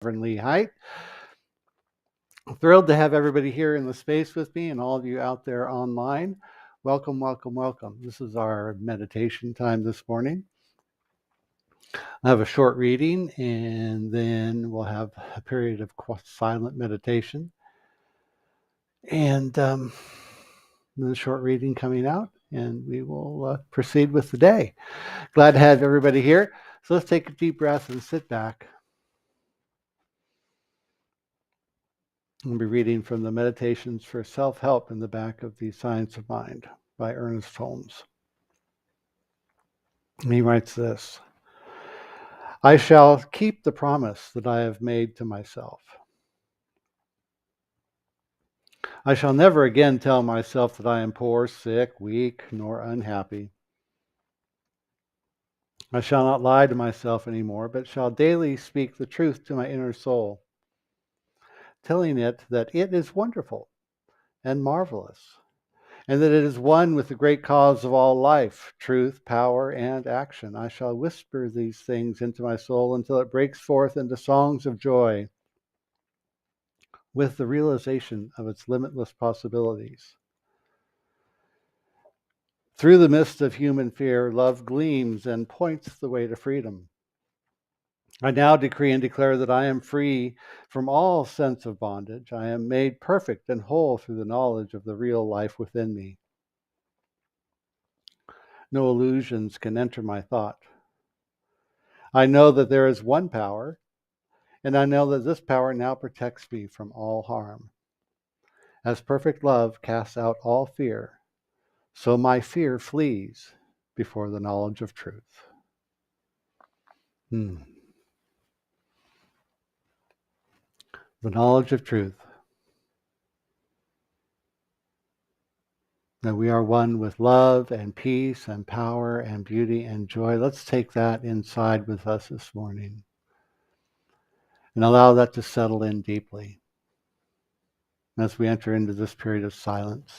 Reverend Lee Height. Thrilled to have everybody here in the space with me and all of you out there online. Welcome, welcome, welcome. This is our meditation time this morning. I have a short reading and then we'll have a period of silent meditation. And then a short reading coming out, and we will proceed with the day. Glad to have everybody here. So let's take a deep breath and sit back. I'll be reading from the Meditations for Self-Help in the back of the Science of Mind by Ernest Holmes. And he writes this: I shall keep the promise that I have made to myself. I shall never again tell myself that I am poor, sick, weak, nor unhappy. I shall not lie to myself anymore, but shall daily speak the truth to my inner soul, telling it that it is wonderful and marvelous, and that it is one with the great cause of all life, truth, power, and action. I shall whisper these things into my soul until it breaks forth into songs of joy with the realization of its limitless possibilities. Through the mist of human fear, love gleams and points the way to freedom. I now decree and declare that I am free from all sense of bondage. I am made perfect and whole through the knowledge of the real life within me. No illusions can enter my thought. I know that there is one power, and I know that this power now protects me from all harm. As perfect love casts out all fear, so my fear flees before the knowledge of truth. The knowledge of truth. That we are one with love and peace and power and beauty and joy. Let's take that inside with us this morning and allow that to settle in deeply as we enter into this period of silence.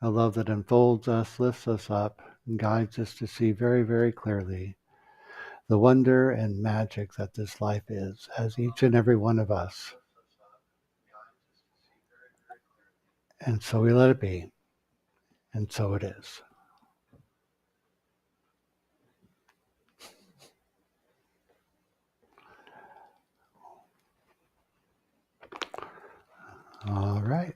A love that enfolds us, lifts us up, and guides us to see very, very clearly the wonder and magic that this life is, as each and every one of us. And so we let it be, and so it is. All right.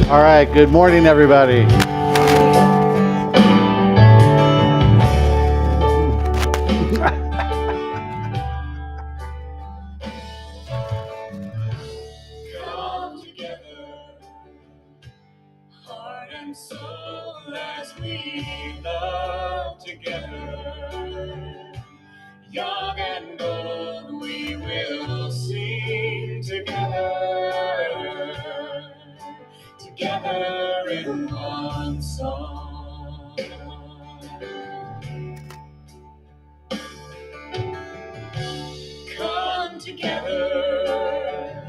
All right, good morning, everybody. Come together, heart and soul, as we love together. Young and old, we will sing together, together in one song. Come together,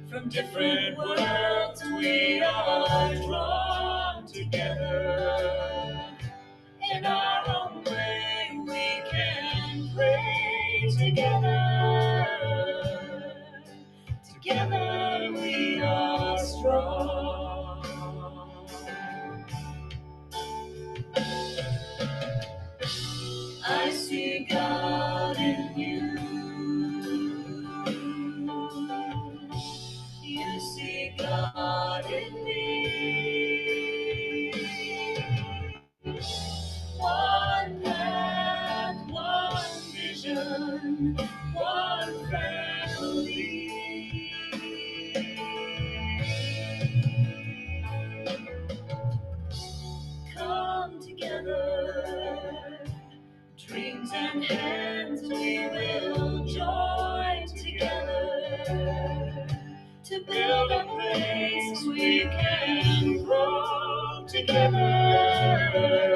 from different worlds we are drawn together. In our own way we can pray together. Together we are strong. I see God in you. You see God in me. One path, one vision, one family. Come together, dreams and hands we will join together to build a place we can grow together.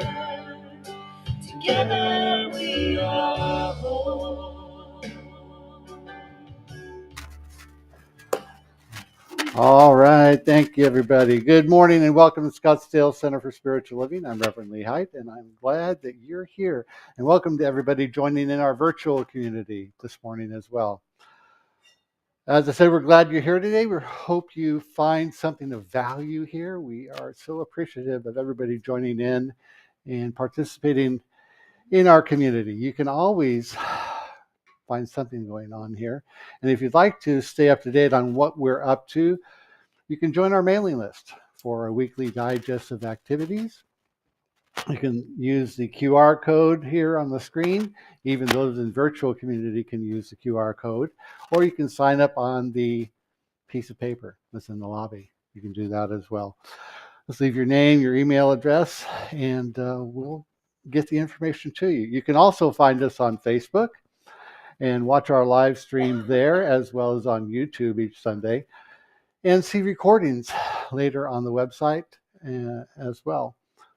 Together we are whole. All right, thank you, everybody. Good morning and welcome to Scottsdale Center for Spiritual Living. I'm Reverend Lee Height, and I'm glad that you're here. And welcome to everybody joining in our virtual community this morning as well. As I said, we're glad you're here today. We hope you find something of value here. We are so appreciative of everybody joining in and participating in our community. You can always find something going on here. And if you'd like to stay up to date on what we're up to, you can join our mailing list for a weekly digest of activities. You can use the QR code here on the screen. Even those in virtual community can use the QR code, or you can sign up on the piece of paper that's in the lobby. You can do that as well. Just leave your name, your email address, and we'll get the information to you. You can also find us on Facebook and watch our live stream there, as well as on YouTube each Sunday, and see recordings later on the website as well.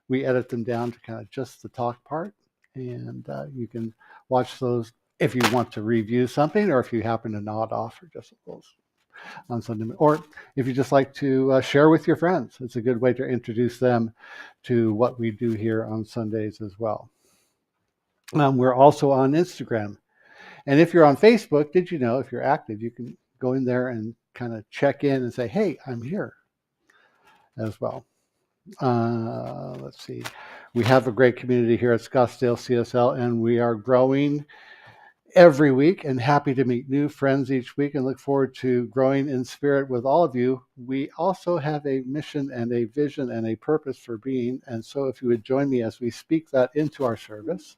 We edit them down to kind of just the talk part, and you can watch those if you want to review something, or if you happen to nod off or just those on Sunday, or if you just like to share with your friends. It's a good way to introduce them to what we do here on Sundays as well. We're also on Instagram. And if you're on Facebook, did you know if you're active, you can go in there and kind of check in and say, hey, I'm here as well. Let's see. We have a great community here at Scottsdale CSL, and we are growing every week and happy to meet new friends each week and look forward to growing in spirit with all of you. We also have a mission and a vision and a purpose for being. And so if you would join me as we speak that into our service.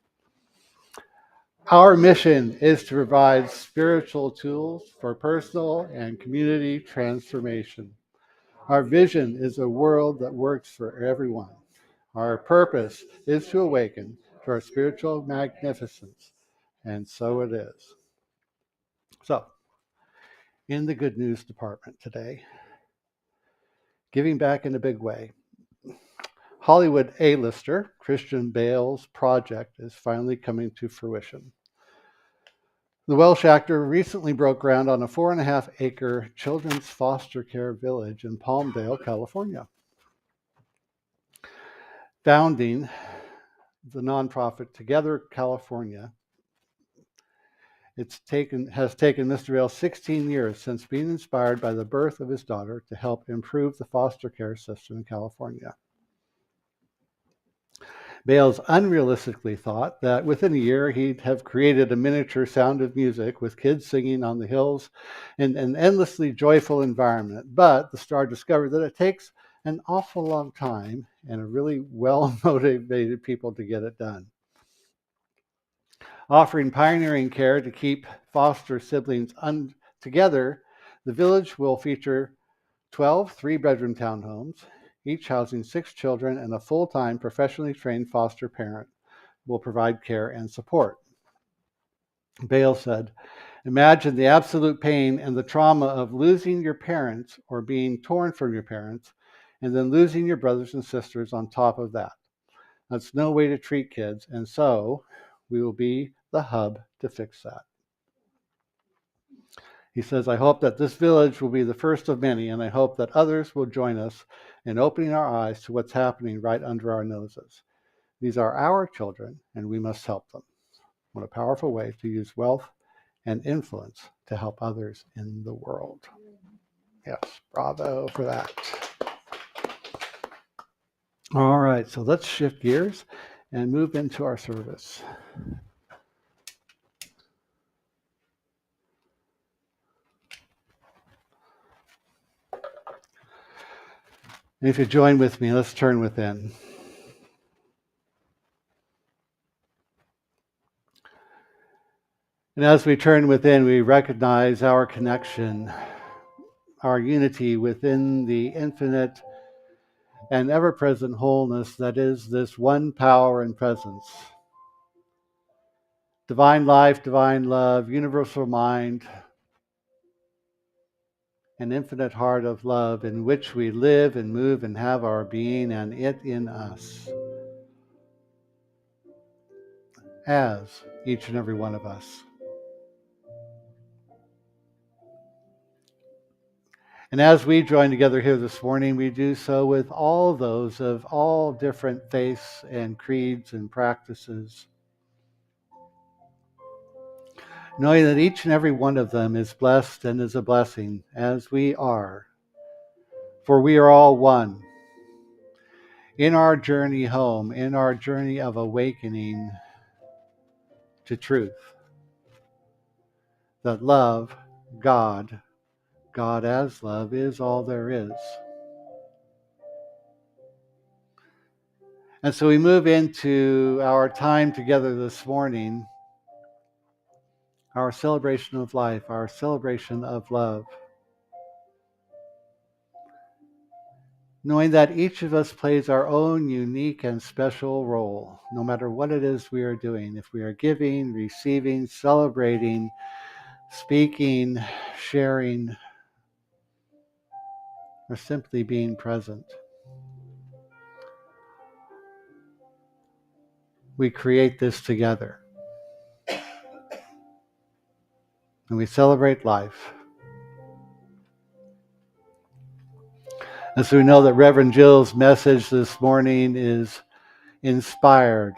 Our mission is to provide spiritual tools for personal and community transformation. Our vision is a world that works for everyone. Our purpose is to awaken to our spiritual magnificence, and so it is. So, in the good news department today, giving back in a big way. Hollywood A-lister Christian Bale's project is finally coming to fruition. The Welsh actor recently broke ground on a 4.5-acre children's foster care village in Palmdale, California. Founding the nonprofit Together California, has taken Mr. Bale 16 years since being inspired by the birth of his daughter to help improve the foster care system in California. Bales unrealistically thought that within a year he'd have created a miniature Sound of Music with kids singing on the hills in an endlessly joyful environment. But the star discovered that it takes an awful long time and a really well-motivated people to get it done. Offering pioneering care to keep foster siblings together, the village will feature 12 three-bedroom townhomes, each housing 6 children, and a full-time, professionally trained foster parent will provide care and support. Bale said, "Imagine the absolute pain and the trauma of losing your parents or being torn from your parents, and then losing your brothers and sisters on top of that. That's no way to treat kids, and so we will be the hub to fix that." He says, "I hope that this village will be the first of many, and I hope that others will join us in opening our eyes to what's happening right under our noses. These are our children, and we must help them." What a powerful way to use wealth and influence to help others in the world. Yes, bravo for that. All right, so let's shift gears and move into our service. And if you join with me, let's turn within. And as we turn within, we recognize our connection, our unity within the infinite and ever-present wholeness that is this one power and presence. Divine life, divine love, universal mind, an infinite heart of love in which we live and move and have our being, and it in us, as each and every one of us. And as we join together here this morning, we do so with all those of all different faiths and creeds and practices, knowing that each and every one of them is blessed and is a blessing, as we are. For we are all one. In our journey home, in our journey of awakening to truth, that love, God as love, is all there is. And so we move into our time together this morning, our celebration of life, our celebration of love, knowing that each of us plays our own unique and special role, no matter what it is we are doing. If we are giving, receiving, celebrating, speaking, sharing, or simply being present, we create this together. And we celebrate life. And so we know that Reverend Jill's message this morning is inspired,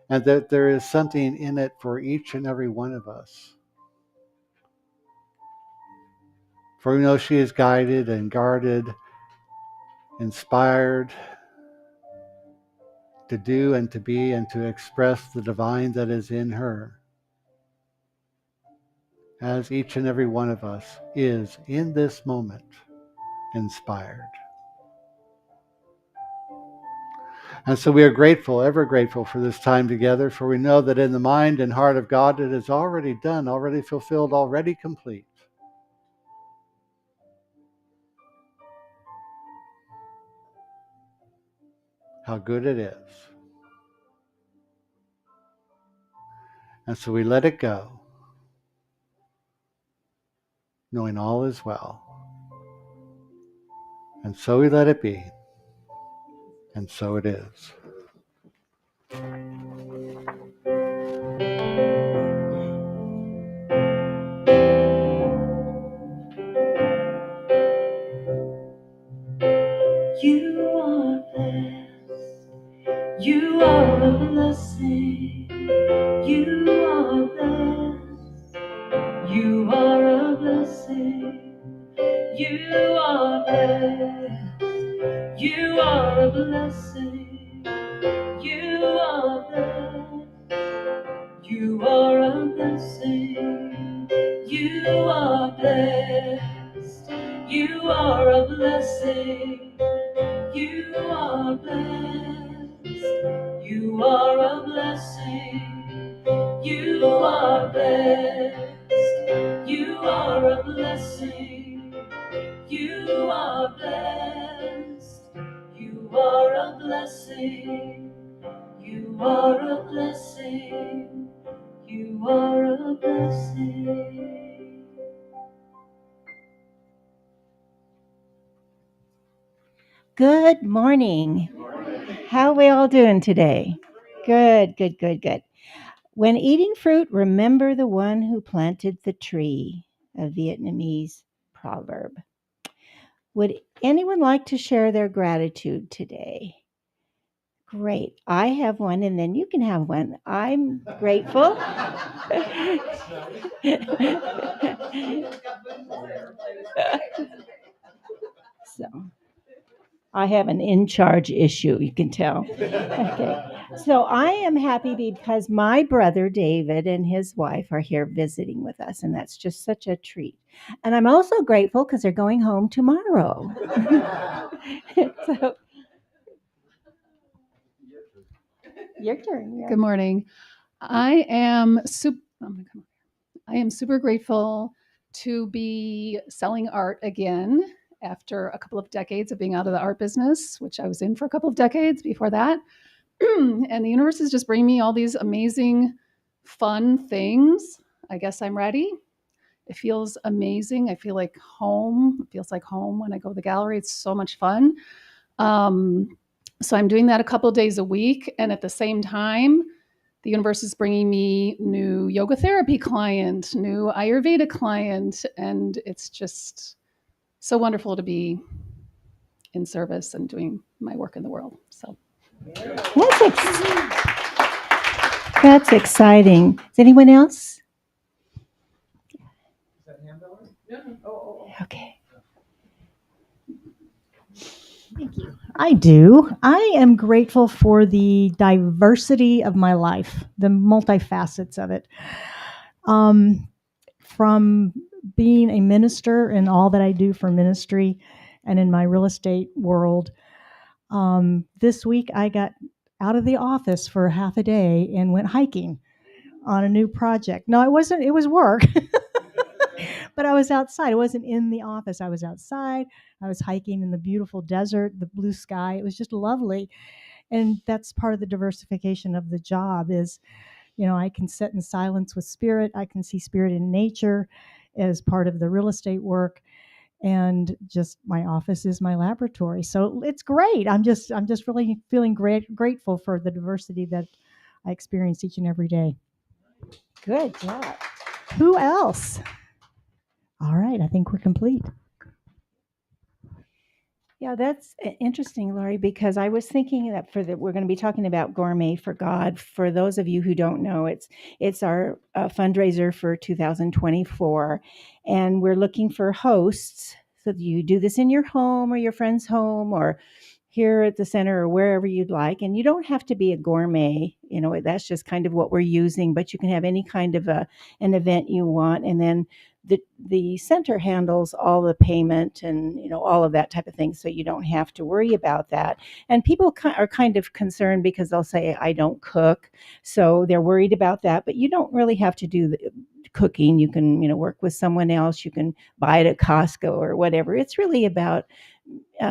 and that there is something in it for each and every one of us. For we know she is guided and guarded, inspired to do and to be and to express the divine that is in her, as each and every one of us is in this moment inspired. And so we are grateful, ever grateful for this time together, for we know that in the mind and heart of God it is already done, already fulfilled, already complete. How good it is. And so we let it go, knowing all is well. And so we let it be. And so it is. You are blessed. You are a blessing. You are blessed. You are a blessing. You are blessed. You are a blessing. You are blessed. You are a blessing. You are blessed. You are a blessing. blessing. You are blessed. You are a blessing. You are blessed. You are a blessing. You are a blessing. You are a blessing. Good morning. How are we all doing today? Good, good, good, good. When eating fruit, remember the one who planted the tree, a Vietnamese proverb. Would anyone like to share their gratitude today? Great. I have one, and then you can have one. I'm grateful. So I have an in charge issue, you can tell. Okay. So I am happy because my brother David and his wife are here visiting with us, and that's just such a treat. And I'm also grateful because they're going home tomorrow. So, your turn. Yeah. Good morning. I am super grateful to be selling art again after a couple of decades of being out of the art business, which I was in for a couple of decades before that. And the universe is just bringing me all these amazing, fun things. I guess I'm ready. It feels amazing. I feel like home. It feels like home when I go to the gallery. It's so much fun. So I'm doing that a couple of days a week. And at the same time, the universe is bringing me new yoga therapy client, new Ayurveda client. And it's just so wonderful to be in service and doing my work in the world. So That's exciting. Is anyone else? Okay. Thank you. I do. I am grateful for the diversity of my life, the multifacets of it. From being a minister and all that I do for ministry and in my real estate world, this week I got out of the office for half a day and went hiking on a new project. No, it wasn't, it was work. But I was outside. I wasn't in the office. I was outside. I was hiking in the beautiful desert, the blue sky. It was just lovely. And that's part of the diversification of the job is, I can sit in silence with spirit. I can see spirit in nature as part of the real estate work. And just my office is my laboratory. So it's great. I'm just really feeling grateful for the diversity that I experience each and every day. Good job. Who else? All right, I think we're complete. Yeah, that's interesting, Laurie, because I was thinking that we're going to be talking about Gourmet for God. For those of you who don't know, it's our fundraiser for 2024, and we're looking for hosts. So you do this in your home or your friend's home or here at the center or wherever you'd like. And you don't have to be a gourmet, that's just kind of what we're using, but you can have any kind of an event you want. And then the center handles all the payment and all of that type of thing, so you don't have to worry about that. And people are kind of concerned because they'll say, I don't cook, so they're worried about that. But you don't really have to do the cooking. You can work with someone else. You can buy it at Costco or whatever. It's really about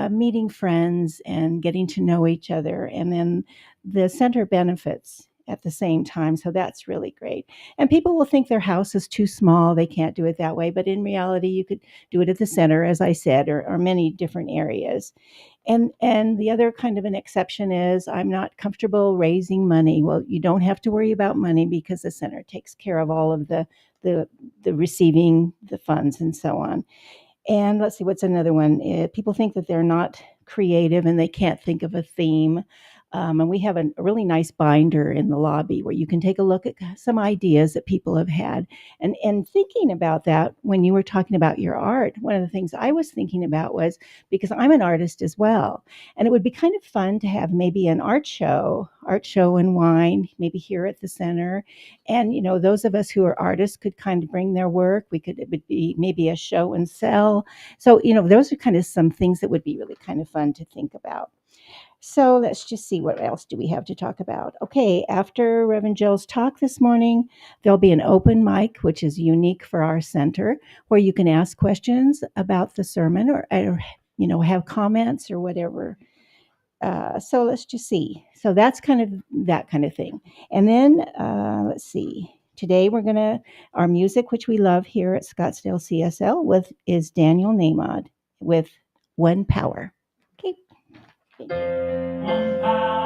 meeting friends and getting to know each other, and then the center benefits at the same time. So that's really great. And people will think their house is too small. They can't do it that way. But in reality, you could do it at the center, as I said, or many different areas. And the other kind of an exception is I'm not comfortable raising money. Well, you don't have to worry about money because the center takes care of all of the receiving the funds and so on. And let's see, what's another one? People think that they're not creative and they can't think of a theme. And we have a really nice binder in the lobby where you can take a look at some ideas that people have had. And thinking about that, when you were talking about your art, one of the things I was thinking about was, because I'm an artist as well, and it would be kind of fun to have maybe an art show and wine, maybe here at the center. And, those of us who are artists could kind of bring their work. It would be maybe a show and sell. So, those are kind of some things that would be really kind of fun to think about. So let's just see, what else do we have to talk about? Okay, after Reverend Joe's talk this morning, there'll be an open mic, which is unique for our center, where you can ask questions about the sermon or have comments or whatever. So let's just see. So that's kind of that kind of thing. And then let's see. Today our music, which we love here at Scottsdale CSL, is Daniel Namod with One Power. Okay. One power.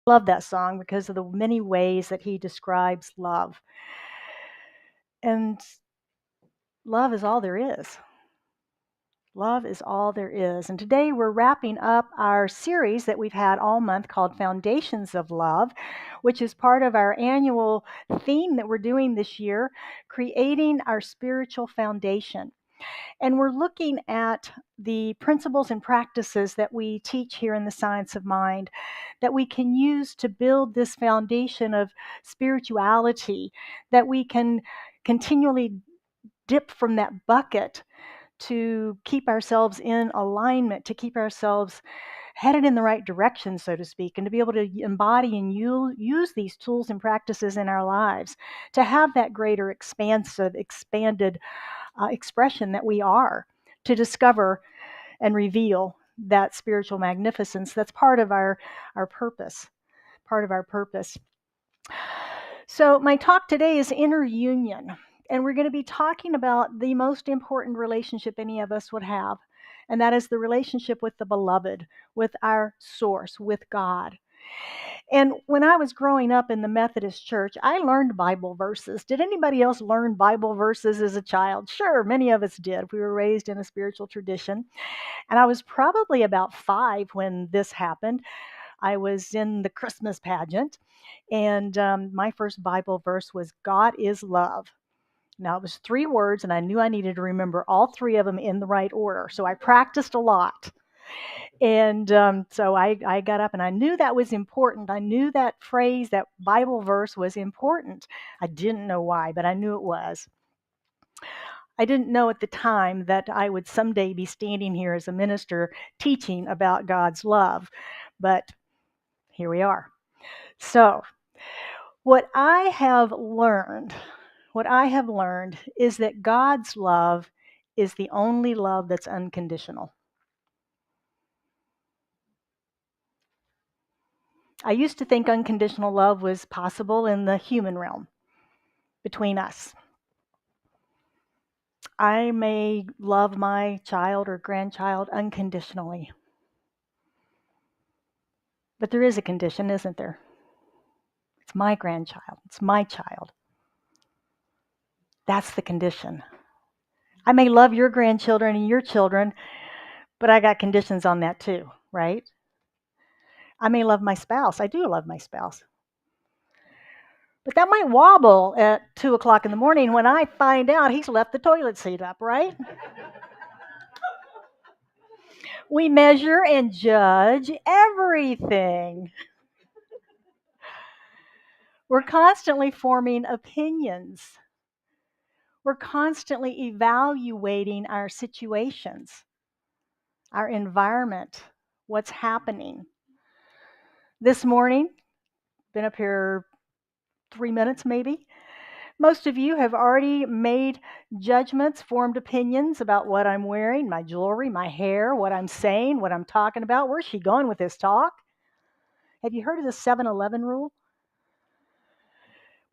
Love that song because of the many ways that he describes love. And love is all there is. Love is all there is. And today we're wrapping up our series that we've had all month called Foundations of Love, which is part of our annual theme that we're doing this year, creating our spiritual foundation. And we're looking at the principles and practices that we teach here in the Science of Mind that we can use to build this foundation of spirituality, that we can continually dip from that bucket to keep ourselves in alignment, to keep ourselves headed in the right direction, so to speak, and to be able to embody and use these tools and practices in our lives to have that greater expansive, expanded expression that we are, to discover and reveal that spiritual magnificence that's part of our purpose, part of our purpose. So my talk today is inner union, and we're going to be talking about the most important relationship any of us would have, and that is the relationship with the beloved, with our source, with God. And when I was growing up in the Methodist church, I learned Bible verses. Did anybody else learn Bible verses as a child? Sure, many of us did. We were raised in a spiritual tradition. And I was probably about 5 when this happened. I was in the Christmas pageant, and my first Bible verse was, God is love. Now, it was 3 words, and I knew I needed to remember all 3 of them in the right order. So I practiced a lot. And so I got up and I knew that was important. I knew that phrase, that Bible verse was important. I didn't know why, but I knew it was. I didn't know at the time that I would someday be standing here as a minister teaching about God's love, but here we are. So what I have learned is that God's love is the only love that's unconditional. I used to think unconditional love was possible in the human realm between us. I may love my child or grandchild unconditionally. But there is a condition, isn't there? It's my grandchild. It's my child. That's the condition. I may love your grandchildren and your children, but I got conditions on that too, right? I may love my spouse. I do love my spouse. But that might wobble at 2 o'clock in the morning when I find out he's left the toilet seat up, right? We measure and judge everything. We're constantly forming opinions. We're constantly evaluating our situations, our environment, what's happening. This morning, been up here 3 minutes maybe. Most of you have already made judgments, formed opinions about what I'm wearing, my jewelry, my hair, what I'm saying, what I'm talking about. Where's she going with this talk? Have you heard of the 7-Eleven rule?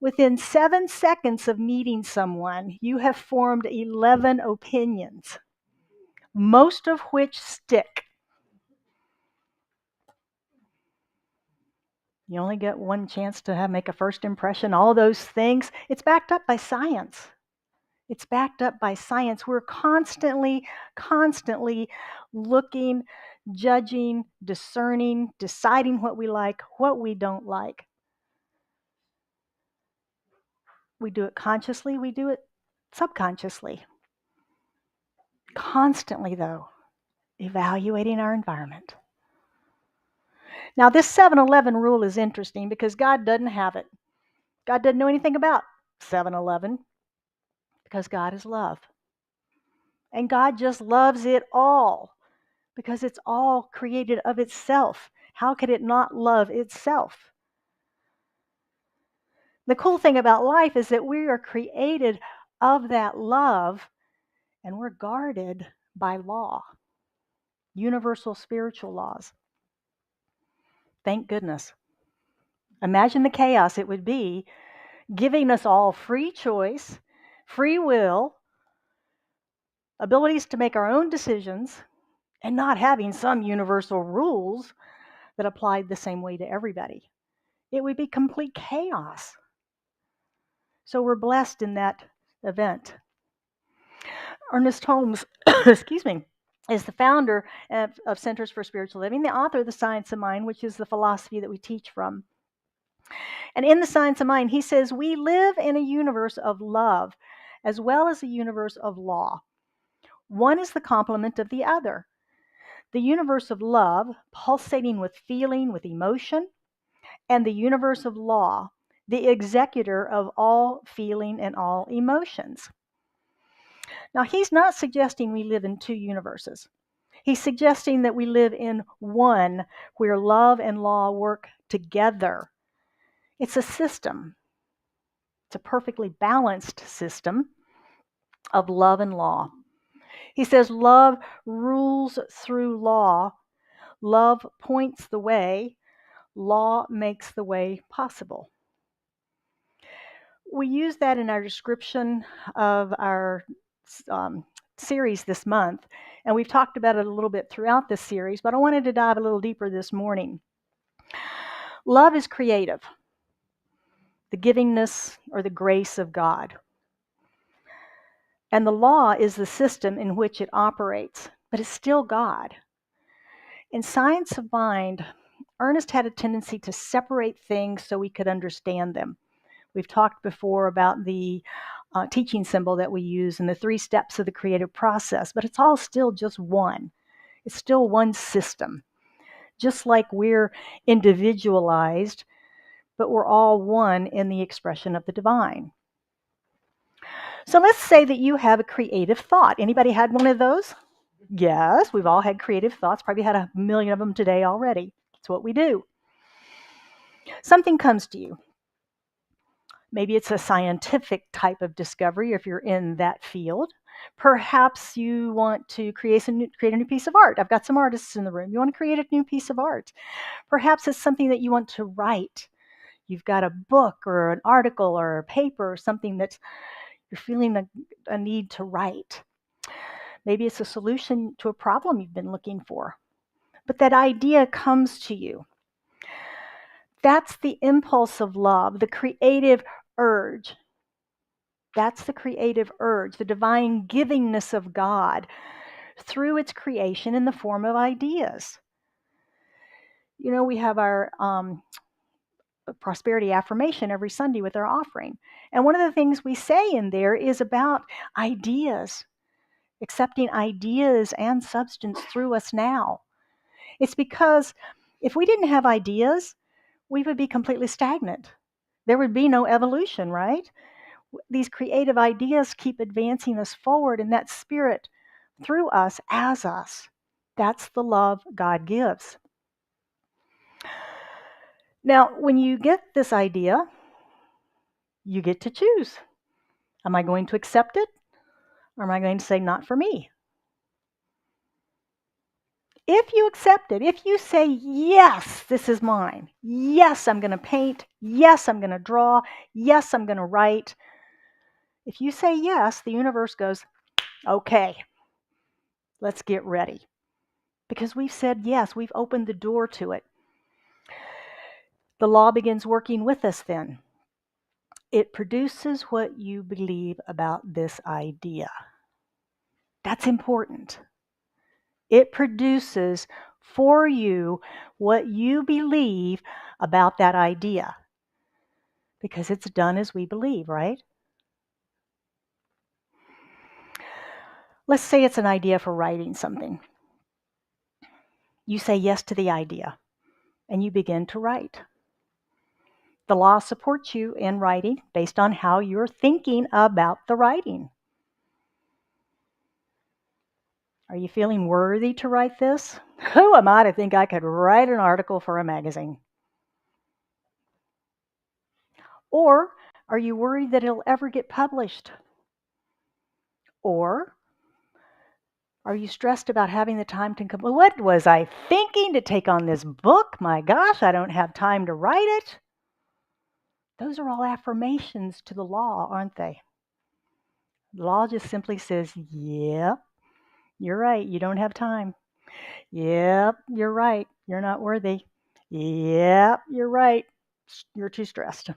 Within 7 seconds of meeting someone, you have formed 11 opinions, most of which stick. You only get one chance to make a first impression, all those things. It's backed up by science. It's backed up by science. We're constantly looking, judging, discerning, deciding what we like, what we don't like. We do it consciously, we do it subconsciously. Constantly, though, evaluating our environment. Now, this 7-Eleven rule is interesting because God doesn't have it. God doesn't know anything about 7-Eleven because God is love. And God just loves it all because it's all created of itself. How could it not love itself? The cool thing about life is that we are created of that love and we're guarded by law, universal spiritual laws. Thank goodness. Imagine the chaos it would be giving us all free choice, free will, abilities to make our own decisions, and not having some universal rules that applied the same way to everybody. It would be complete chaos. So we're blessed in that event. Ernest Holmes, excuse me, is the founder of Centers for Spiritual Living, the author of The Science of Mind, which is the philosophy that we teach from. And in The Science of Mind, he says, we live in a universe of love as well as a universe of law. One is the complement of the other. The universe of love, pulsating with feeling, with emotion, and the universe of law, the executor of all feeling and all emotions. Now, he's not suggesting we live in two universes. He's suggesting that we live in one where love and law work together. It's a system. It's a perfectly balanced system of love and law. He says love rules through law. Love points the way. Law makes the way possible. We use that in our description of our series this month, and we've talked about it a little bit throughout this series, but I wanted to dive a little deeper this morning. Love is creative, the givingness or the grace of God. And the law is the system in which it operates, but it's still God. In Science of Mind, Ernest had a tendency to separate things so we could understand them. We've talked before about the teaching symbol that we use and the 3 steps of the creative process, but it's all still just one. It's still one system. Just like we're individualized, but we're all one in the expression of the divine. So let's say that you have a creative thought. Anybody had one of those? Yes, we've all had creative thoughts, probably had 1,000,000 of them today already. It's what we do. Something comes to you. Maybe it's a scientific type of discovery if you're in that field. Perhaps you want to create a new piece of art. I've got some artists in the room. You want to create a new piece of art. Perhaps it's something that you want to write. You've got a book or an article or a paper or something that you're feeling a need to write. Maybe it's a solution to a problem you've been looking for. But that idea comes to you. That's the impulse of love, the creative urge. That's the creative urge, the divine givingness of God through its creation in the form of ideas. You know, we have our prosperity affirmation every Sunday with our offering. And one of the things we say in there is about ideas, accepting ideas and substance through us now. It's because if we didn't have ideas, we would be completely stagnant. There would be no evolution, right? These creative ideas keep advancing us forward, and that spirit through us, as us. That's the love God gives. Now, when you get this idea, you get to choose. Am I going to accept it? Or am I going to say, not for me? If you accept it, if you say, yes, this is mine. Yes, I'm going to paint. Yes, I'm going to draw. Yes, I'm going to write. If you say yes, the universe goes, okay, let's get ready. Because we've said yes, we've opened the door to it. The law begins working with us then. It produces what you believe about this idea. That's important. It produces for you what you believe about that idea. Because it's done as we believe, right? Let's say it's an idea for writing something. You say yes to the idea, and you begin to write. The law supports you in writing based on how you're thinking about the writing. Are you feeling worthy to write this? Who am I to think I could write an article for a magazine? Or are you worried that it'll ever get published? Or are you stressed about having the time to complete? What was I thinking to take on this book? My gosh, I don't have time to write it. Those are all affirmations to the law, aren't they? The law just simply says, yep, you're right, you don't have time. Yep, you're right, you're not worthy. Yep, you're right. you're too stressed.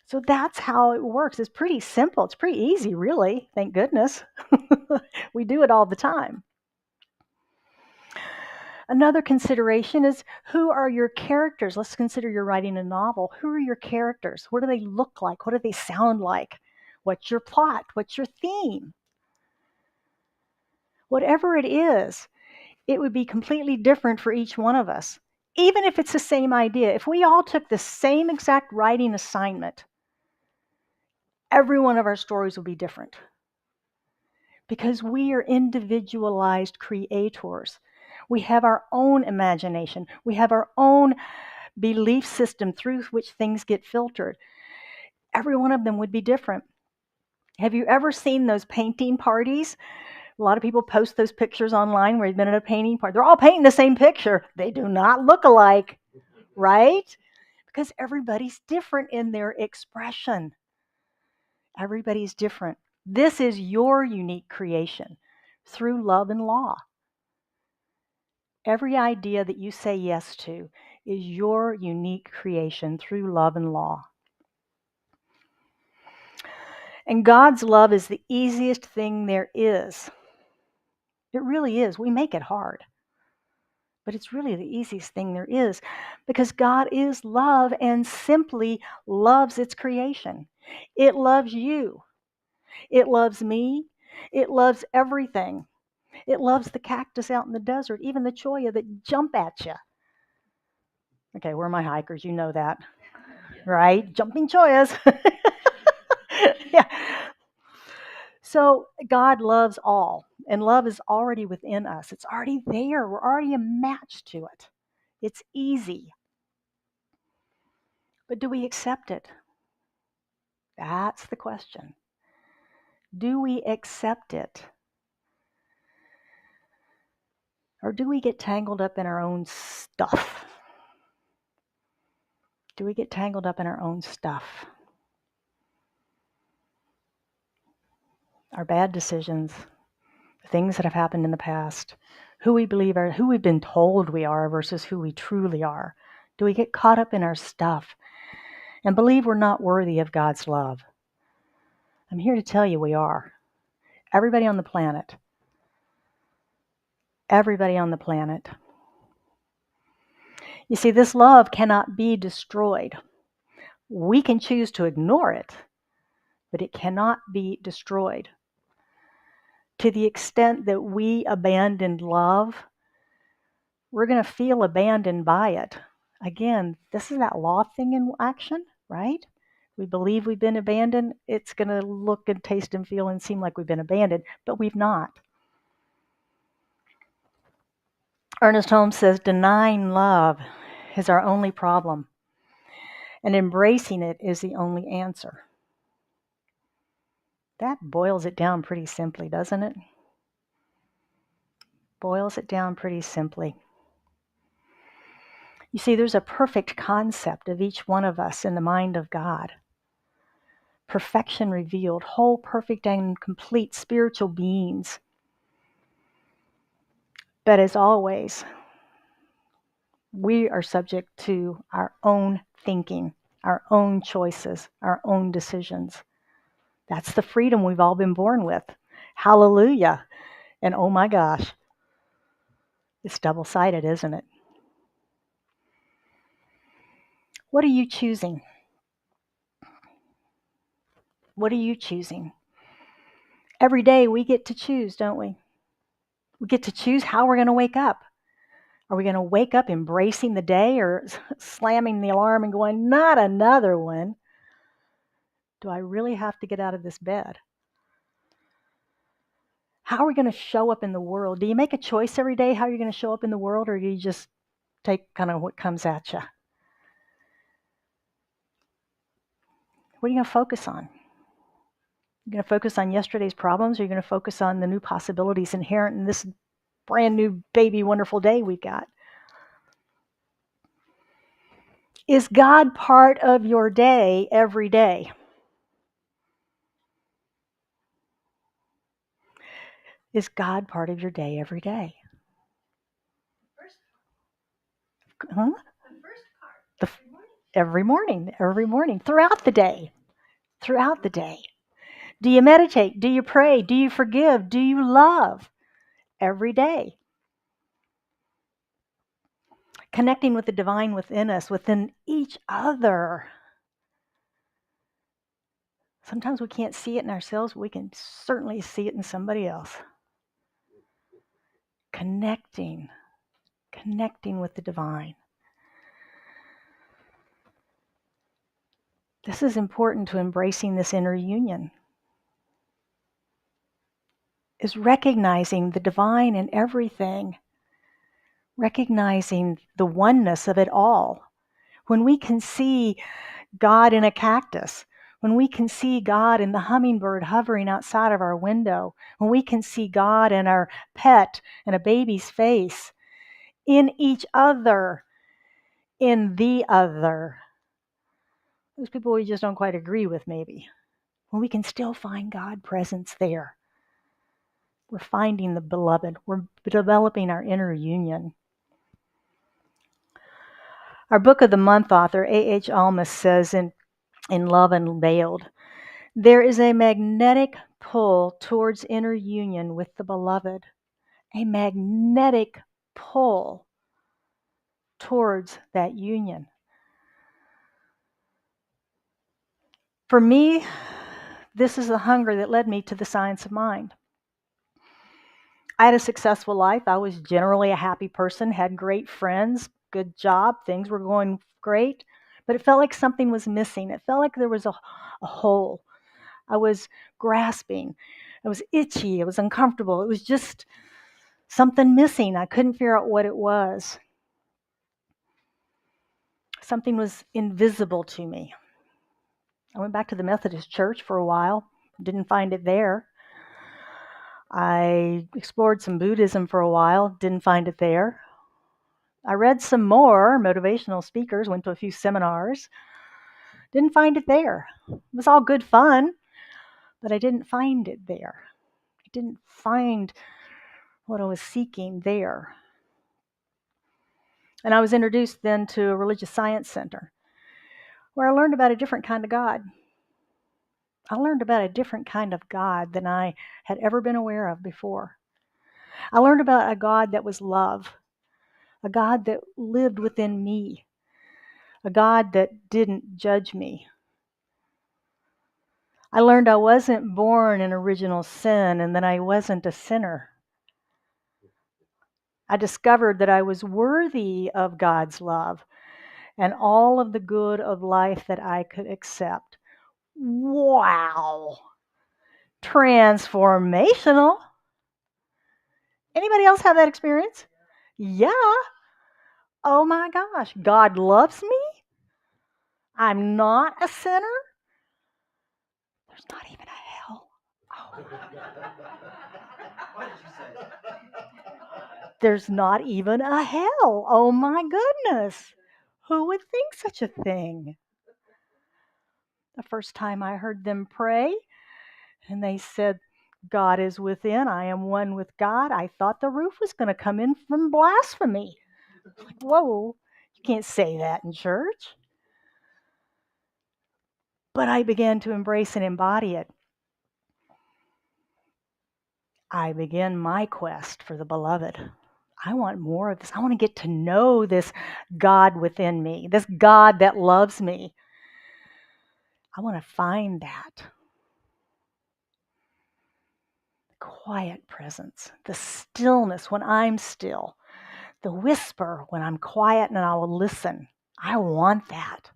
So that's how it works. It's pretty simple. It's pretty easy, really. Thank goodness. We do it all the time. Another consideration is, who are your characters? Let's consider you're writing a novel. Who are your characters? What do they look like? What do they sound like? What's your plot? What's your theme? Whatever it is, it would be completely different for each one of us. Even if it's the same idea, if we all took the same exact writing assignment, every one of our stories would be different. Because we are individualized creators. We have our own imagination. We have our own belief system through which things get filtered. Every one of them would be different. Have you ever seen those painting parties? A lot of people post those pictures online where they've been at a painting party. They're all painting the same picture. They do not look alike, right? Because everybody's different in their expression. Everybody's different. This is your unique creation through love and law. Every idea that you say yes to is your unique creation through love and law. And God's love is the easiest thing there is. It really is. We make it hard. But it's really the easiest thing there is, because God is love and simply loves its creation. It loves you. It loves me. It loves everything. It loves the cactus out in the desert, even the cholla that jump at you. Okay, we're my hikers. You know that, right? Jumping chollas. Yeah. So God loves all, and love is already within us. It's already there. We're already a match to it. It's easy. But do we accept it? That's the question. Do we accept it? Or do we get tangled up in our own stuff? Do we get tangled up in our own stuff? Our bad decisions, things that have happened in the past, who we believe are, who we've been told we are versus who we truly are. Do we get caught up in our stuff and believe we're not worthy of God's love? I'm here to tell you we are. Everybody on the planet. Everybody on the planet. You see, this love cannot be destroyed. We can choose to ignore it, but it cannot be destroyed. To the extent that we abandon love, we're going to feel abandoned by it. Again, this is that law thing in action, right? We believe we've been abandoned. It's going to look and taste and feel and seem like we've been abandoned, but we've not. Ernest Holmes says, denying love is our only problem, and embracing it is the only answer. That boils it down pretty simply, doesn't it? Boils it down pretty simply. You see, there's a perfect concept of each one of us in the mind of God. Perfection revealed, whole, perfect, and complete spiritual beings. But as always, we are subject to our own thinking, our own choices, our own decisions. That's the freedom we've all been born with. Hallelujah. And oh my gosh, it's double-sided, isn't it? What are you choosing? What are you choosing? Every day we get to choose, don't we? We get to choose how we're going to wake up. Are we going to wake up embracing the day or slamming the alarm and going, not another one? Do I really have to get out of this bed? How are we going to show up in the world? Do you make a choice every day how you're going to show up in the world, or do you just take kind of what comes at you? What are you going to focus on? You're going to focus on yesterday's problems, or you're going to focus on the new possibilities inherent in this brand new baby wonderful day we got? Is God part of your day every day? Is God part of your day every day? Huh? every morning, throughout the day, throughout the day. Do you meditate? Do you pray? Do you forgive? Do you love? Every day. Connecting with the divine within us, within each other. Sometimes we can't see it in ourselves, but we can certainly see it in somebody else. Connecting with the divine. This is important to embracing this inner union. Is recognizing the divine in everything, recognizing the oneness of it all. When we can see God in a cactus, when we can see God in the hummingbird hovering outside of our window, when we can see God in our pet and a baby's face, in each other, in the other. Those people we just don't quite agree with, maybe. When we can still find God presence there. We're finding the beloved. We're developing our inner union. Our book of the month author, A.H. Almas, says in Love Unveiled, there is a magnetic pull towards inner union with the beloved. A magnetic pull towards that union. For me, this is the hunger that led me to the science of mind. I had a successful life. I was generally a happy person, had great friends, good job, things were going great, but it felt like something was missing. It felt like there was a hole. I was grasping. I was itchy. It was uncomfortable. It was just something missing. I couldn't figure out what it was. Something was invisible to me. I went back to the Methodist church for a while, didn't find it there. I explored some Buddhism for a while, didn't find it there. I read some more motivational speakers, went to a few seminars, didn't find it there. It was all good fun, but I didn't find it there. I didn't find what I was seeking there. And I was introduced then to a religious science center where I learned about a different kind of God. I learned about a different kind of God than I had ever been aware of before. I learned about a God that was love, a God that lived within me, a God that didn't judge me. I learned I wasn't born in original sin and that I wasn't a sinner. I discovered that I was worthy of God's love and all of the good of life that I could accept. Wow! Transformational. Anybody else have that experience? Yeah. Oh my gosh. God loves me. I'm not a sinner. There's not even a hell. Oh. What did you say? There's not even a hell. Oh my goodness. Who would think such a thing? The first time I heard them pray and they said, God is within, I am one with God, I thought the roof was going to come in from blasphemy. Like, whoa, you can't say that in church. But I began to embrace and embody it. I began my quest for the beloved. I want more of this. I want to get to know this God within me, this God that loves me. I want to find that. The quiet presence, the stillness when I'm still, the whisper when I'm quiet and I will listen. I want that.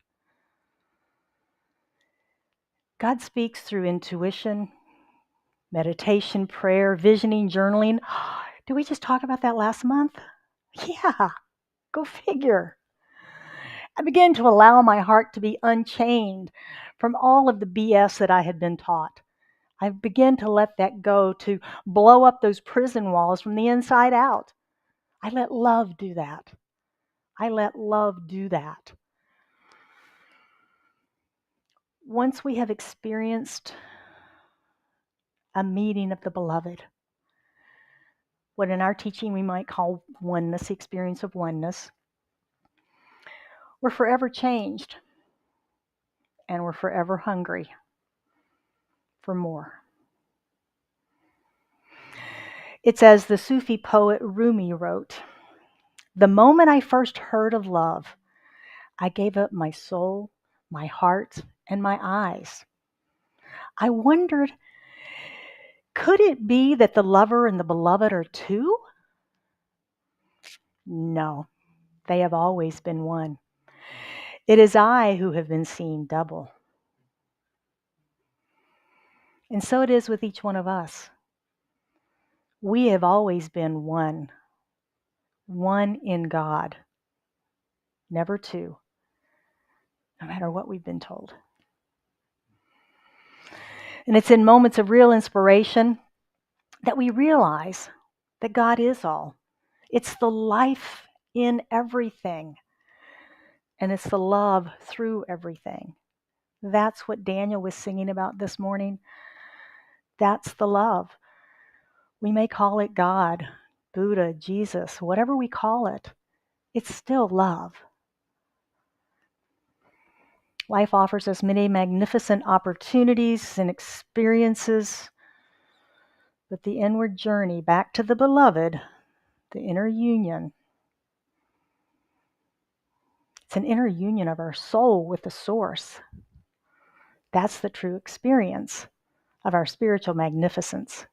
God speaks through intuition, meditation, prayer, visioning, journaling. Did we just talk about that last month? Yeah, go figure. I began to allow my heart to be unchained from all of the BS that I had been taught. I began to let that go, to blow up those prison walls from the inside out. I let love do that. I let love do that. Once we have experienced a meeting of the beloved, what in our teaching we might call oneness, the experience of oneness, we're forever changed. and we're forever hungry for more. It's as the Sufi poet Rumi wrote, "The moment I first heard of love, I gave up my soul, my heart, and my eyes. I wondered, could it be that the lover and the beloved are two? No, they have always been one. It is I who have been seeing double." And so it is with each one of us. We have always been one in God, never two, no matter what we've been told. And it's in moments of real inspiration that we realize that God is all. It's the life in everything, and it's the love through everything. That's what Daniel was singing about this morning. That's the love. We may call it God, Buddha, Jesus, whatever we call it, it's still love. Life offers us many magnificent opportunities and experiences, but the inward journey back to the beloved, the inner union, it's an inner union of our soul with the source. That's the true experience of our spiritual magnificence.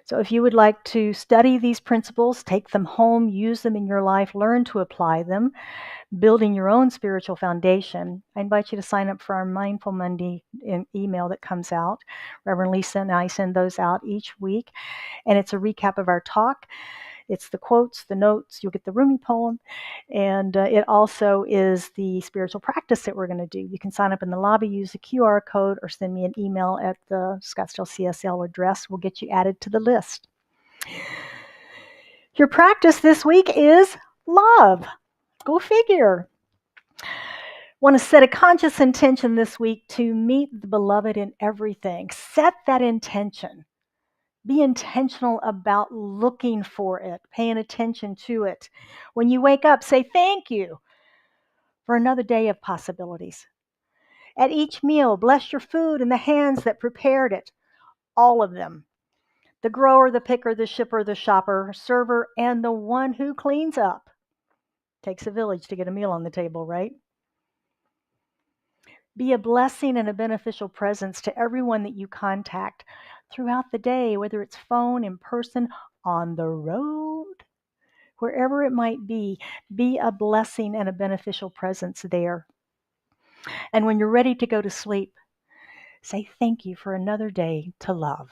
So if you would like to study these principles, take them home, use them in your life, learn to apply them, building your own spiritual foundation, I invite you to sign up for our Mindful Monday email that comes out. Reverend Lisa and I send those out each week, and it's a recap of our talk. It's the quotes, the notes, you'll get the Rumi poem, and it also is the spiritual practice that we're going to do. You can sign up in the lobby, use the QR code, or send me an email at the Scottsdale CSL address. We'll get you added to the list. Your practice this week is love. Go figure. Want to set a conscious intention this week to meet the beloved in everything. Set that intention. Be intentional about looking for it, paying attention to it. When you wake up, say thank you for another day of possibilities. At each meal, bless your food and the hands that prepared it, all of them. The grower, the picker, the shipper, the shopper, server, and the one who cleans up. Takes a village to get a meal on the table, right? Be a blessing and a beneficial presence to everyone that you contact throughout the day, whether it's phone, in person, on the road, wherever it might be a blessing and a beneficial presence there. And when you're ready to go to sleep, say thank you for another day to love.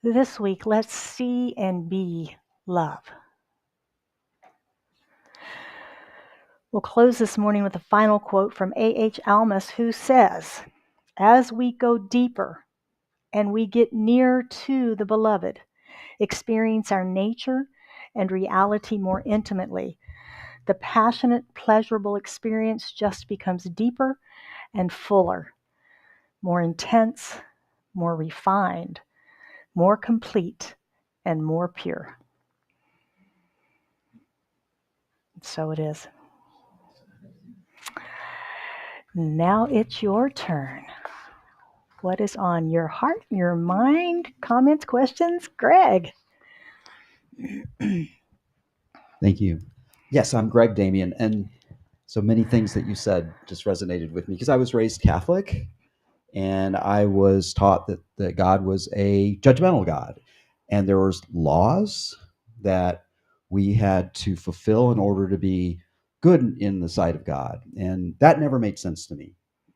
This week, let's see and be love. We'll close this morning with a final quote from A.H. Almas, who says, "As we go deeper and we get near to the beloved, experience our nature and reality more intimately, the passionate, pleasurable experience just becomes deeper and fuller, more intense, more refined, more complete, and more pure." So it is. Now it's your turn. What is on your heart, your mind? Comments, questions? Greg. Thank you. Yes, I'm Greg Damien, and so many things that you said just resonated with me because I was raised Catholic, and I was taught that God was a judgmental God, and there was laws that we had to fulfill in order to be good in the sight of God, and that never made sense to me.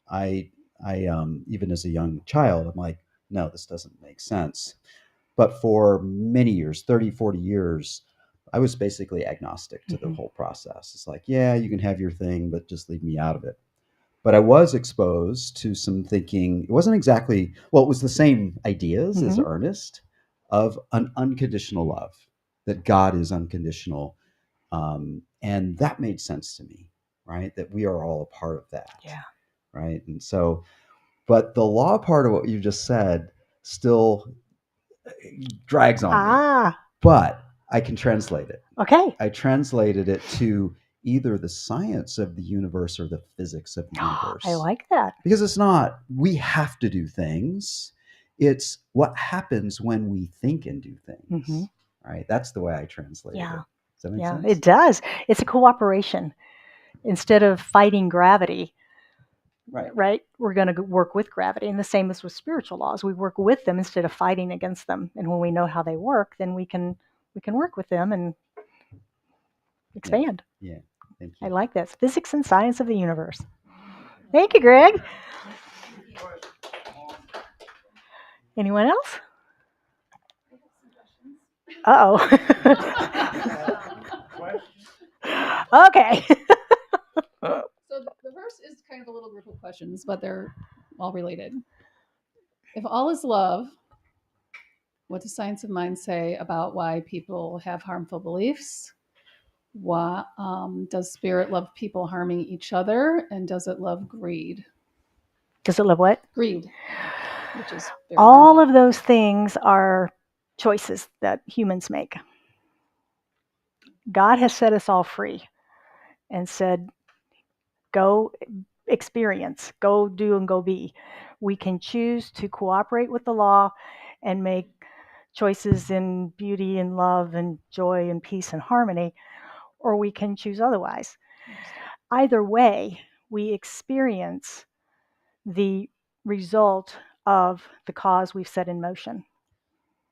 I, I even as a young child, I'm like, no, this doesn't make sense. But for many years, 30, 40 years, I was basically agnostic to the whole process. It's like, yeah, you can have your thing, but just leave me out of it. But I was exposed to some thinking. It wasn't exactly, well, it was the same ideas as Ernest of an unconditional love, that God is unconditional. And that made sense to me, right? That we are all a part of that. Yeah. Right. And so, but the law part of what you just said still drags on me. But I can translate it. Okay. I translated it to either the science of the universe or the physics of the universe. I like that. Because it's not, we have to do things. It's what happens when we think and do things. Mhm. Right? That's the way I translate Yeah. it. Does that make Yeah, sense? it does. It's a cooperation. Instead of fighting gravity, Right. we're going to work with gravity. And the same as with spiritual laws. We work with them instead of fighting against them. And when we know how they work, then we can work with them and expand. Yeah. Thank you. I like this. Physics and science of the universe. Thank you, Greg. Anyone else? Uh-oh. Okay. So the verse is kind of a little group of questions, but they're all related. If all is love, what does science of mind say about why people have harmful beliefs? Why, does spirit love people harming each other? And does it love greed? Does it love what? Greed, which is very All harmful. of those things are choices that humans make. God has set us all free and said, go experience, go do and go be. We can choose to cooperate with the law and make choices in beauty and love and joy and peace and harmony, or we can choose otherwise. Either way, we experience the result of the cause we've set in motion.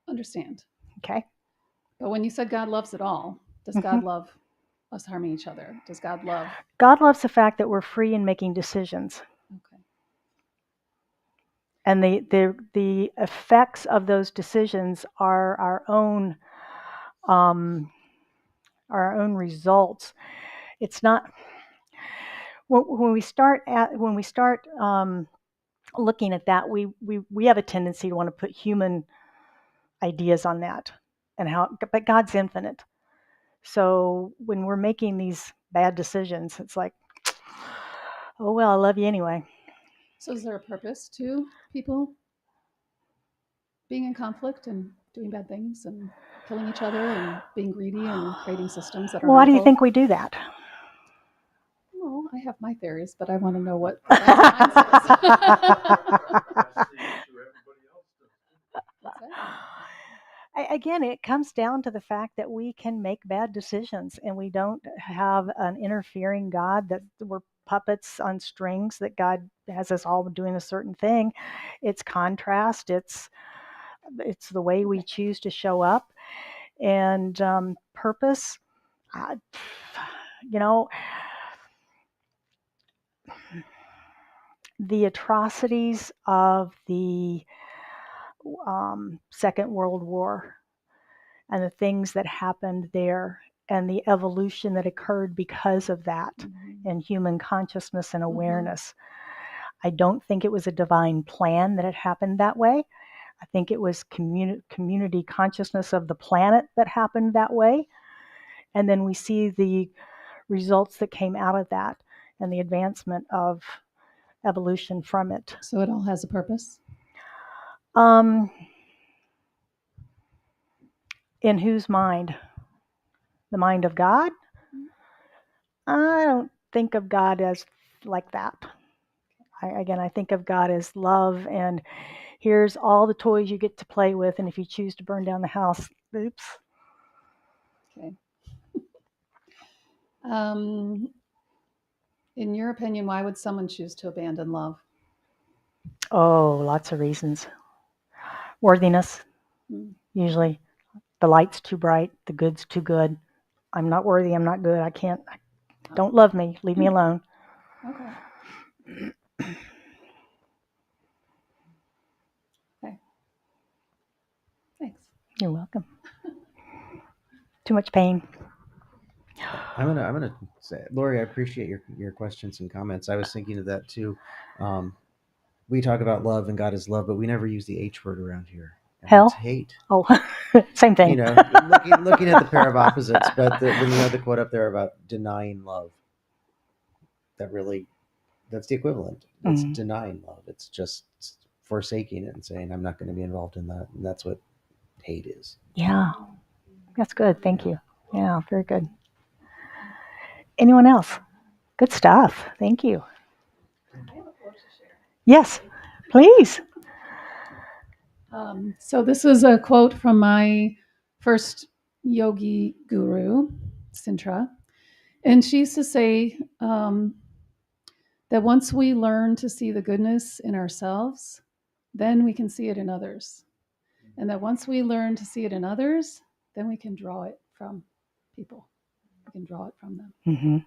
Understand. Okay? But when you said God loves it all, does God love us harming each other? Does God love? God loves the fact that we're free in making decisions. Okay. And the effects of those decisions are our own results. It's not when we start looking at that, we have a tendency to want to put human ideas on that, but God's infinite. So when we're making these bad decisions, it's like, oh well, I love you anyway. So is there a purpose to people being in conflict and doing bad things and killing each other and being greedy and creating systems that are Why do you harmful? think we do that? Well, I have my theories, but I want to know what science says. What's that? Again, it comes down to the fact that we can make bad decisions and we don't have an interfering God, that we're puppets on strings, that God has us all doing a certain thing. It's contrast, it's the way we choose to show up. And purpose, you know, the atrocities of the Second World War and the things that happened there and the evolution that occurred because of that in human consciousness and awareness. I don't think it was a divine plan that it happened that way. I think it was community consciousness of the planet that happened that way. And then we see the results that came out of that and the advancement of evolution from it. So it all has a purpose? In whose mind? The mind of God? I don't think of God as like that. I think of God as love, and here's all the toys you get to play with, and if you choose to burn down the house, oops. Okay. In your opinion, why would someone choose to abandon love? Oh, lots of reasons. Worthiness, usually. The light's too bright, the good's too good. I'm not worthy, I'm not good, I can't, don't love me, leave me alone. Okay. Okay. Thanks. You're welcome. Too much pain. I'm gonna say, Lori, I appreciate your questions and comments. I was thinking of that too. We talk about love and God is love, but we never use the H word around here. And Hell? that's hate. Oh, same thing. You know, looking at the pair of opposites, but then you have the quote up there about denying love. That's the equivalent. It's denying love. It's just forsaking it and saying, I'm not going to be involved in that. And that's what hate is. Yeah, that's good. Thank you. Yeah, very good. Anyone else? Good stuff. Thank you. I have a quote to share. Yes, please. So this is a quote from my first yogi guru, Sintra. And she used to say that once we learn to see the goodness in ourselves, then we can see it in others. And that once we learn to see it in others, then we can draw it from people. We can draw it from them. Mm-hmm.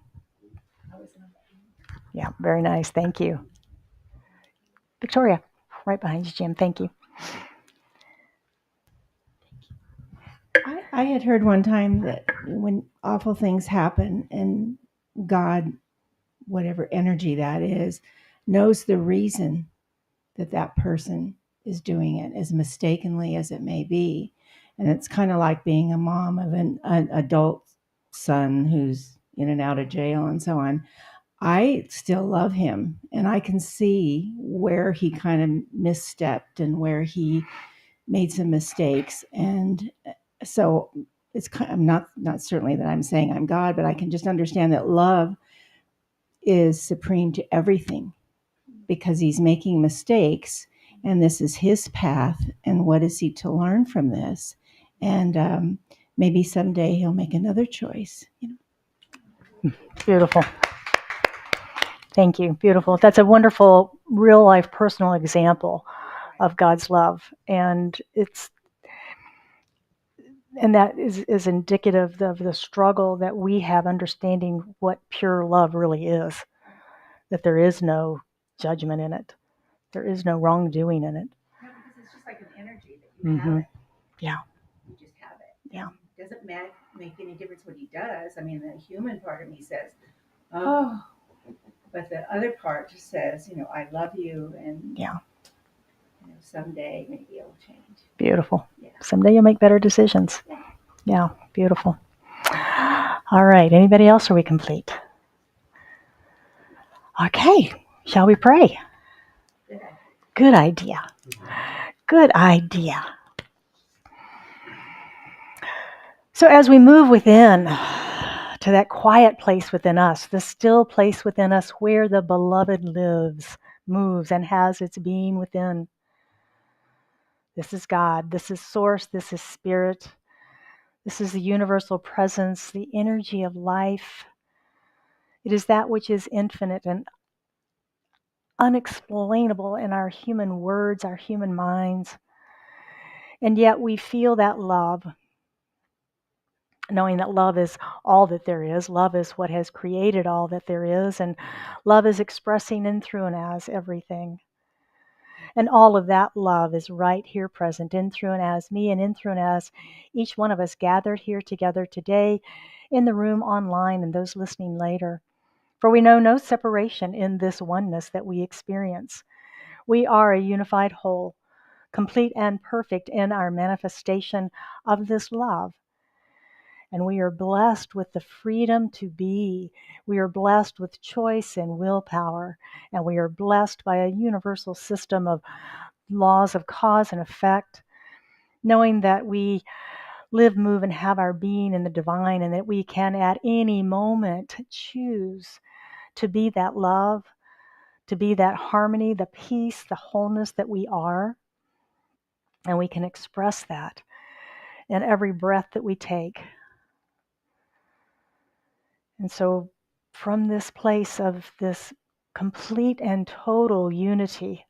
Yeah, very nice. Thank you. Victoria, right behind you, Jim. Thank you. I had heard one time that when awful things happen and God, whatever energy that is, knows the reason that that person is doing it, as mistakenly as it may be. And it's kind of like being a mom of an adult son who's in and out of jail and so on. I still love him, and I can see where he kind of misstepped and where he made some mistakes. And so it's kind of not certainly that I'm saying I'm God, but I can just understand that love is supreme to everything because he's making mistakes, and this is his path. And what is he to learn from this? And maybe someday he'll make another choice. Beautiful. Thank you. Beautiful. That's a wonderful real life personal example of God's love. And that is indicative of the struggle that we have understanding what pure love really is. That there is no judgment in it. There is no wrongdoing in it. No, because it's just like an energy that you have it. Yeah. You just have it. Yeah. It doesn't make any difference what he does. I mean, the human part of me says, oh, but the other part just says, I love you, and someday maybe it'll change. Beautiful. Yeah. Someday you'll make better decisions. Yeah. Beautiful. All right. Anybody else? Are we complete? Okay. Shall we pray? Good idea. Good idea. So as we move within to that quiet place within us, the still place within us where the beloved lives, moves, and has its being within. This is God. This is Source. This is Spirit. This is the universal presence, the energy of life. It is that which is infinite and unexplainable in our human words, our human minds. And yet we feel that love, knowing that love is all that there is. Love is what has created all that there is. And love is expressing in, through, and as everything. And all of that love is right here present in, through, and as me, and in, through, and as each one of us gathered here together today in the room, online, and those listening later. For we know no separation in this oneness that we experience. We are a unified whole, complete and perfect in our manifestation of this love. And we are blessed with the freedom to be. We are blessed with choice and willpower. And we are blessed by a universal system of laws of cause and effect, knowing that we live, move, and have our being in the divine, and that we can at any moment choose to be that love, to be that harmony, the peace, the wholeness that we are. And we can express that in every breath that we take. And so from this place of this complete and total unity,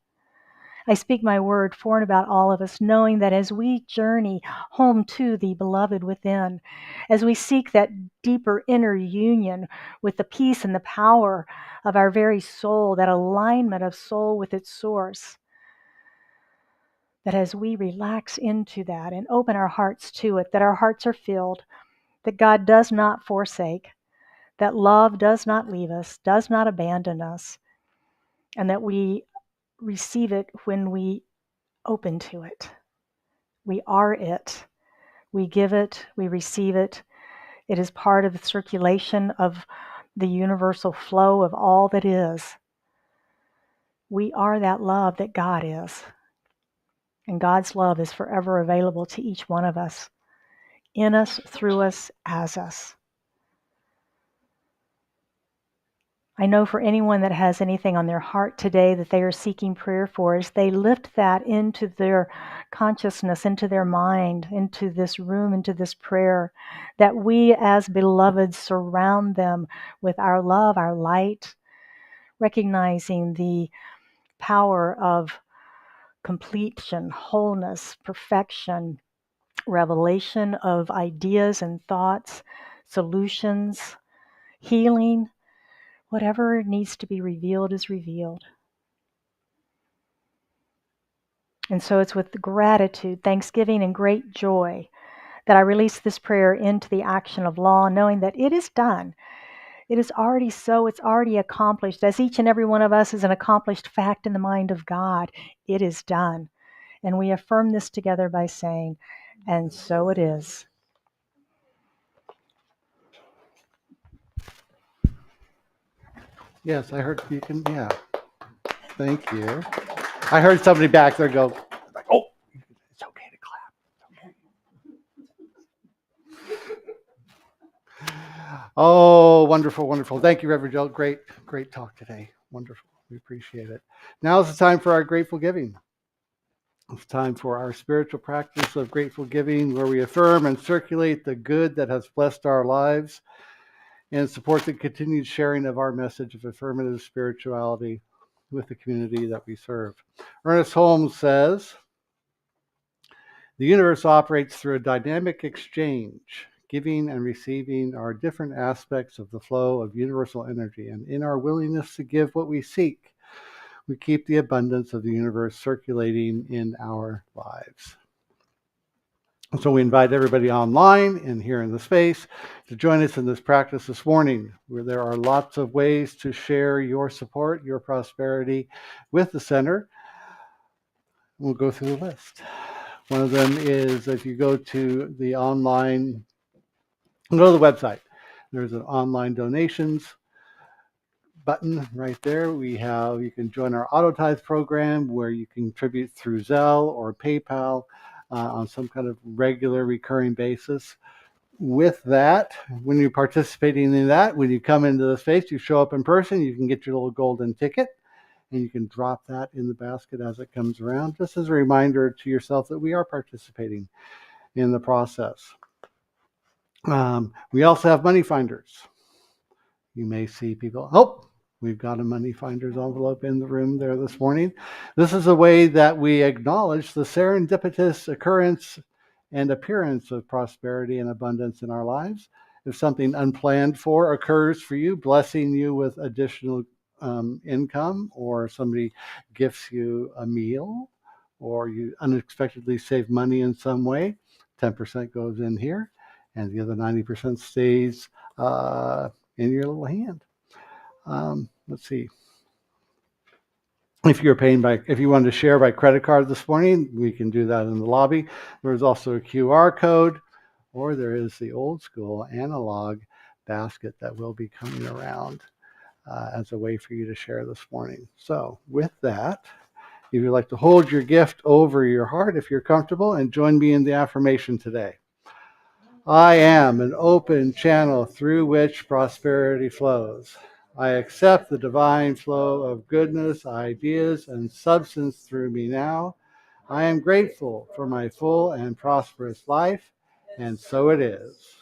I speak my word for and about all of us, knowing that as we journey home to the beloved within, as we seek that deeper inner union with the peace and the power of our very soul, that alignment of soul with its source, that as we relax into that and open our hearts to it, that our hearts are filled, that God does not forsake, that love does not leave us, does not abandon us, and that we receive it when we open to it. We are it. We give it. We receive it. It is part of the circulation of the universal flow of all that is. We are that love that God is. And God's love is forever available to each one of us, in us, through us, as us. I know for anyone that has anything on their heart today that they are seeking prayer for, as they lift that into their consciousness, into their mind, into this room, into this prayer, that we as beloved surround them with our love, our light, recognizing the power of completion, wholeness, perfection, revelation of ideas and thoughts, solutions, healing. Whatever needs to be revealed is revealed. And so it's with gratitude, thanksgiving, and great joy that I release this prayer into the action of law, knowing that it is done. It is already so. It's already accomplished. As each and every one of us is an accomplished fact in the mind of God, it is done. And we affirm this together by saying, and so it is. Yes, I heard you can. Yeah, thank you. I heard somebody back there go, like, "Oh, it's okay to clap." Oh, wonderful, wonderful. Thank you, Reverend Joe. Great, great talk today. Wonderful. We appreciate it. Now is the time for our grateful giving. It's time for our spiritual practice of grateful giving, where we affirm and circulate the good that has blessed our lives and support the continued sharing of our message of affirmative spirituality with the community that we serve. Ernest Holmes says, the universe operates through a dynamic exchange. Giving and receiving are different aspects of the flow of universal energy, and in our willingness to give what we seek, we keep the abundance of the universe circulating in our lives. So we invite everybody online and here in the space to join us in this practice this morning, where there are lots of ways to share your support, your prosperity with the center. We'll go through the list. One of them is if you go to the online, go to the website. There's an online donations button right there. You can join our auto tithe program where you can contribute through Zelle or PayPal on some kind of regular recurring basis. With that, when you're participating in that, when you come into the space, you show up in person, you can get your little golden ticket and you can drop that in the basket as it comes around, just as a reminder to yourself that we are participating in the process. We also have money finders. You may see people, we've got a money finders envelope in the room there this morning. This is a way that we acknowledge the serendipitous occurrence and appearance of prosperity and abundance in our lives. If something unplanned for occurs for you, blessing you with additional income, or somebody gifts you a meal, or you unexpectedly save money in some way, 10% goes in here, and the other 90% stays in your little hand. Let's see. If you wanted to share by credit card this morning, we can do that in the lobby. There's also a QR code, or there is the old school analog basket that will be coming around as a way for you to share this morning. So with that, if you'd like to hold your gift over your heart, if you're comfortable, and join me in the affirmation today. I am an open channel through which prosperity flows. I accept the divine flow of goodness, ideas, and substance through me now. I am grateful for my full and prosperous life, and so it is.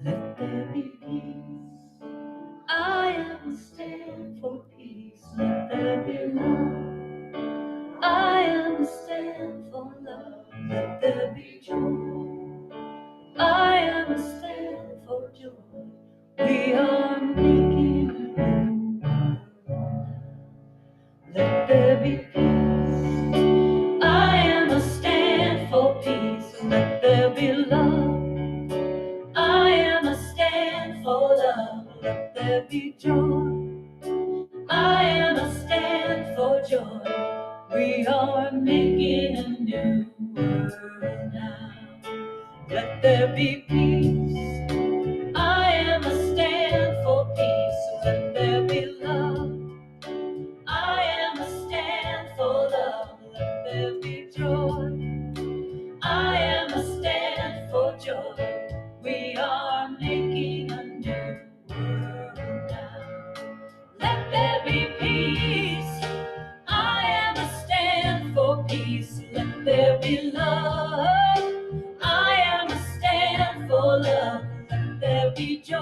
let there be peace. I am a stand for peace, let there be love. I am a stand for love, let there be joy. I am a stand for joy. We are making a new world. Let there be peace. I am a stand for peace. Let there be love. I am a stand for love. Let there be joy. I am a stand for joy. We are making a new world now. Let there be peace. I am a stand for peace. Let there be love. I am a stand for love. Let there be joy. I am a stand for joy. We are making a new world now. Let there be peace. I am a stand for peace. Let there be love. I am a stand for love. Let there be joy.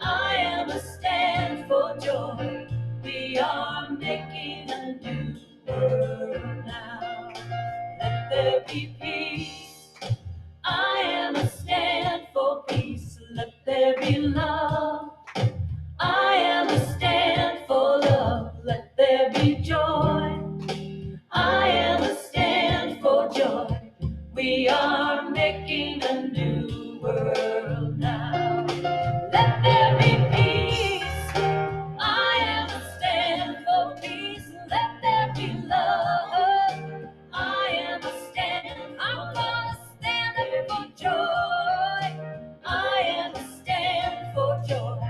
I am a stand for joy. We are making a new world now. Let there be peace. I am a stand for peace. Let there be love. I am a stand for love. Let there be joy. I am a stand for joy. We are making a new world now. Let there be peace. I am a stand for peace. Let there be love. I am a stand. I'm gonna stand up for joy. I am a stand for joy.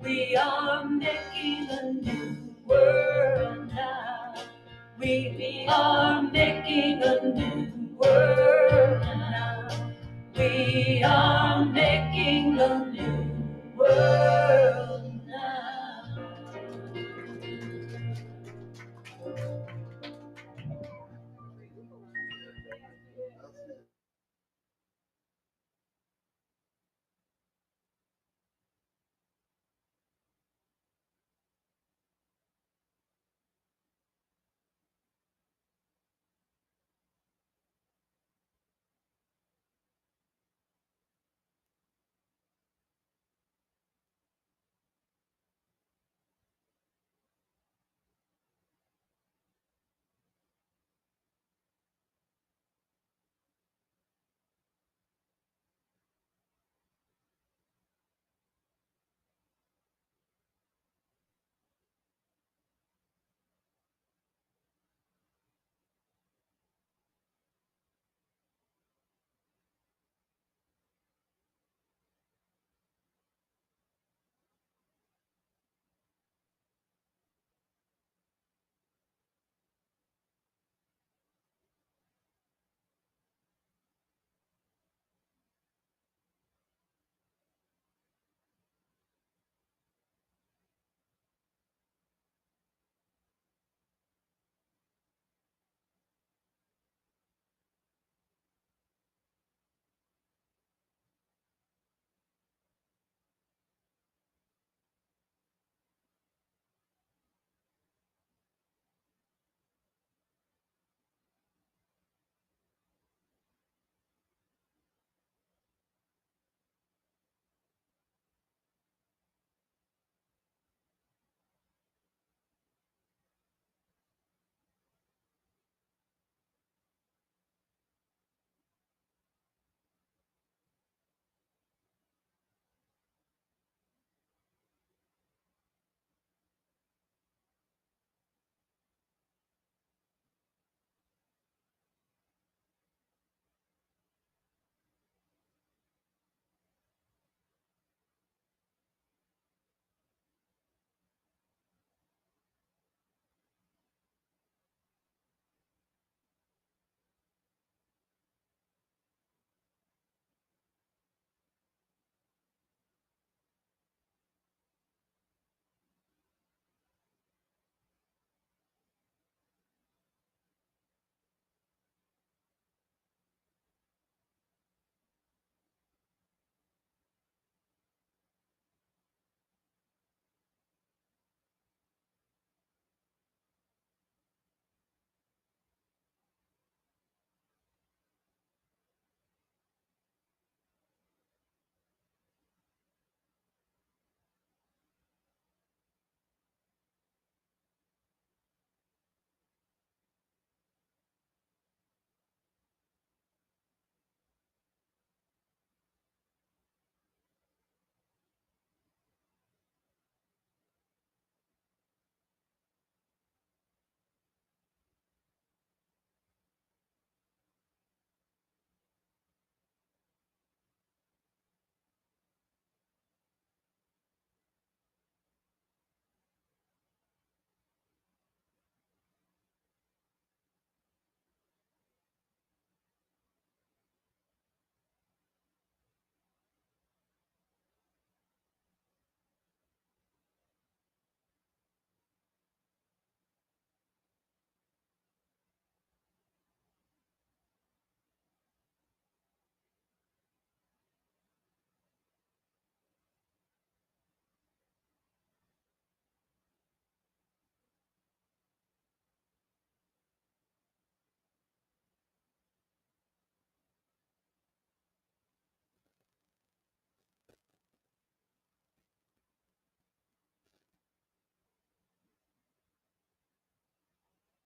We are making a new world now. We are making a new world now. We are making a new world.